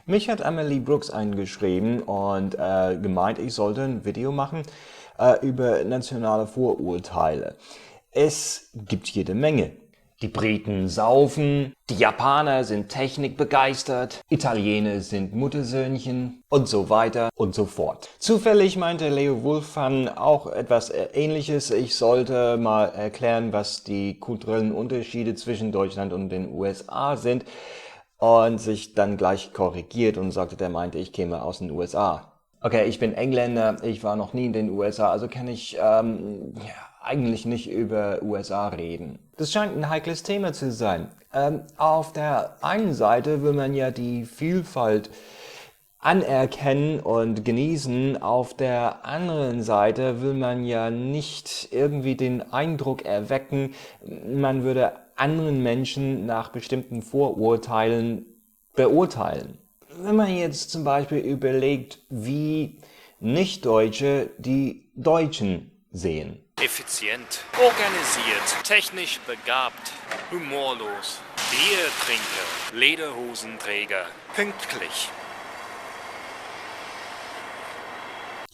Mich hat Emily Brooks angeschrieben und gemeint, ich sollte ein Video machen über nationale Vorurteile. Es gibt jede Menge. Die Briten saufen, die Japaner sind technikbegeistert, Italiener sind Muttersöhnchen und so weiter und so fort. Zufällig meinte Leo Wulfan auch etwas Ähnliches. Ich sollte mal erklären, was die kulturellen Unterschiede zwischen Deutschland und den USA sind und sich dann gleich korrigiert und sagte, der meinte, ich käme aus den USA. Okay, ich bin Engländer, ich war noch nie in den USA, also kann ich eigentlich nicht über USA reden. Das scheint ein heikles Thema zu sein. Auf der einen Seite will man ja die Vielfalt anerkennen und genießen, auf der anderen Seite will man ja nicht irgendwie den Eindruck erwecken, man würde anderen Menschen nach bestimmten Vorurteilen beurteilen. Wenn man jetzt zum Beispiel überlegt, wie Nichtdeutsche die Deutschen sehen. Effizient, organisiert, technisch begabt, humorlos, Biertrinker, Lederhosenträger, pünktlich.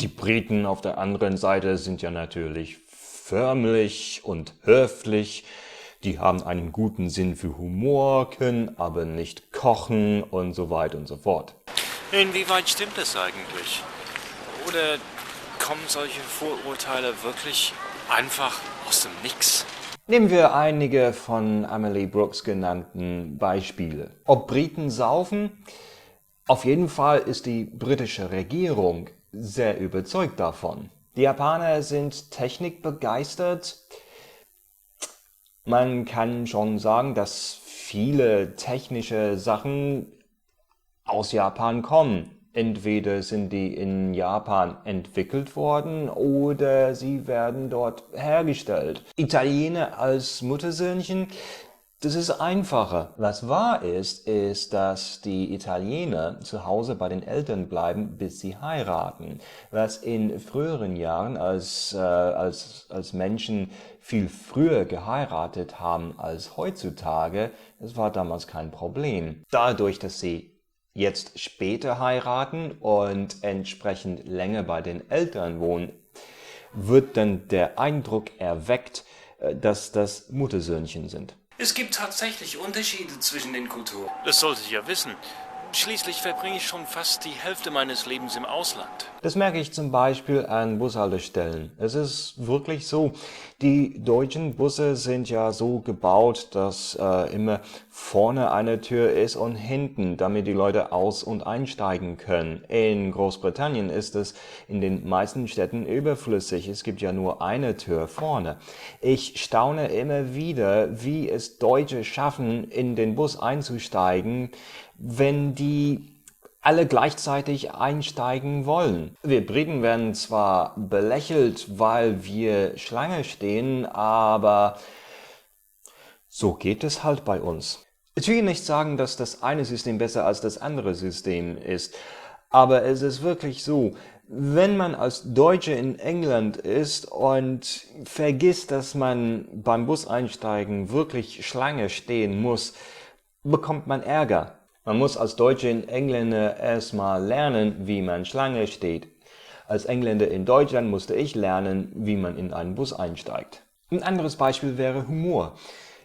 Die Briten auf der anderen Seite sind ja natürlich förmlich und höflich. Die haben einen guten Sinn für Humor, können aber nicht kochen und so weiter und so fort. Inwieweit stimmt das eigentlich? Oder kommen solche Vorurteile wirklich einfach aus dem Nix? Nehmen wir einige von Emily Brooks genannten Beispiele. Ob Briten saufen? Auf jeden Fall ist die britische Regierung sehr überzeugt davon. Die Japaner sind technikbegeistert. Man kann schon sagen, dass viele technische Sachen aus Japan kommen. Entweder sind die in Japan entwickelt worden oder sie werden dort hergestellt. Italiener als Muttersöhnchen, das ist einfacher. Was wahr ist, ist, dass die Italiener zu Hause bei den Eltern bleiben, bis sie heiraten. Was in früheren Jahren, als Menschen viel früher geheiratet haben als heutzutage, das war damals kein Problem. Dadurch, dass sie jetzt später heiraten und entsprechend länger bei den Eltern wohnen, wird dann der Eindruck erweckt, dass das Muttersöhnchen sind. Es gibt tatsächlich Unterschiede zwischen den Kulturen. Das sollte ich ja wissen. Schließlich verbringe ich schon fast die Hälfte meines Lebens im Ausland. Das merke ich zum Beispiel an Bushaltestellen. Es ist wirklich so, die deutschen Busse sind ja so gebaut, dass immer vorne eine Tür ist und hinten, damit die Leute aus- und einsteigen können. In Großbritannien ist es in den meisten Städten überflüssig. Es gibt ja nur eine Tür vorne. Ich staune immer wieder, wie es Deutsche schaffen, in den Bus einzusteigen, wenn die alle gleichzeitig einsteigen wollen. Wir Briten werden zwar belächelt, weil wir Schlange stehen, aber so geht es halt bei uns. Ich will nicht sagen, dass das eine System besser als das andere System ist, aber es ist wirklich so, wenn man als Deutsche in England ist und vergisst, dass man beim Bus einsteigen wirklich Schlange stehen muss, bekommt man Ärger. Man muss als Deutsche in Engländer erstmal lernen, wie man Schlange steht. Als Engländer in Deutschland musste ich lernen, wie man in einen Bus einsteigt. Ein anderes Beispiel wäre Humor.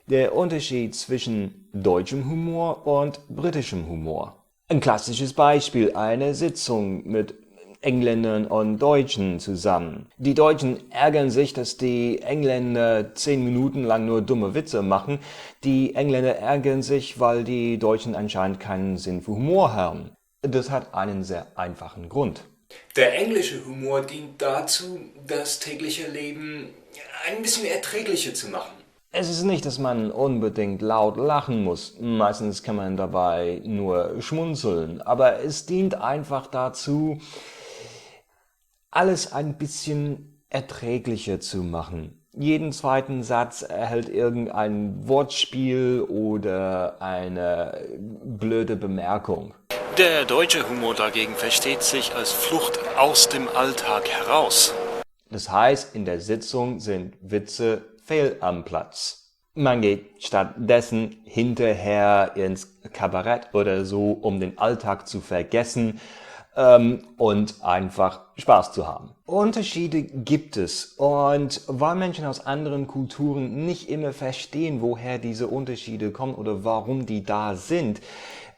Der Unterschied zwischen deutschem Humor und britischem Humor. Ein klassisches Beispiel, eine Sitzung mit Engländern und Deutschen zusammen. Die Deutschen ärgern sich, dass die Engländer 10 Minuten lang nur dumme Witze machen. Die Engländer ärgern sich, weil die Deutschen anscheinend keinen Sinn für Humor haben. Das hat einen sehr einfachen Grund. Der englische Humor dient dazu, das tägliche Leben ein bisschen erträglicher zu machen. Es ist nicht, dass man unbedingt laut lachen muss. Meistens kann man dabei nur schmunzeln. Aber es dient einfach dazu, alles ein bisschen erträglicher zu machen. Jeden zweiten Satz erhält irgendein Wortspiel oder eine blöde Bemerkung. Der deutsche Humor dagegen versteht sich als Flucht aus dem Alltag heraus. Das heißt, in der Sitzung sind Witze fehl am Platz. Man geht stattdessen hinterher ins Kabarett oder so, um den Alltag zu vergessen und einfach Spaß zu haben. Unterschiede gibt es und weil Menschen aus anderen Kulturen nicht immer verstehen, woher diese Unterschiede kommen oder warum die da sind,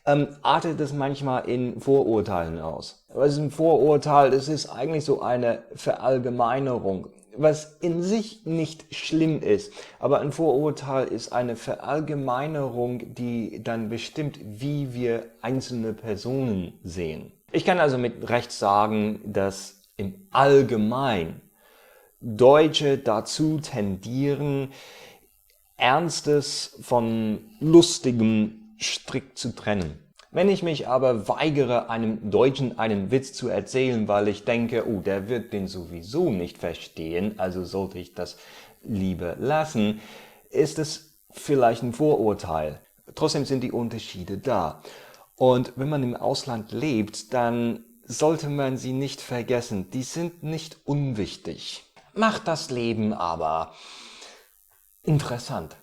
artet es manchmal in Vorurteilen aus. Was ist ein Vorurteil? Das ist eigentlich so eine Verallgemeinerung, was in sich nicht schlimm ist. Aber ein Vorurteil ist eine Verallgemeinerung, die dann bestimmt, wie wir einzelne Personen sehen. Ich kann also mit Recht sagen, dass im Allgemeinen Deutsche dazu tendieren, Ernstes von Lustigem strikt zu trennen. Wenn ich mich aber weigere, einem Deutschen einen Witz zu erzählen, weil ich denke, oh, der wird den sowieso nicht verstehen, also sollte ich das lieber lassen, ist es vielleicht ein Vorurteil. Trotzdem sind die Unterschiede da. Und wenn man im Ausland lebt, dann sollte man sie nicht vergessen. Die sind nicht unwichtig. Macht das Leben aber interessant.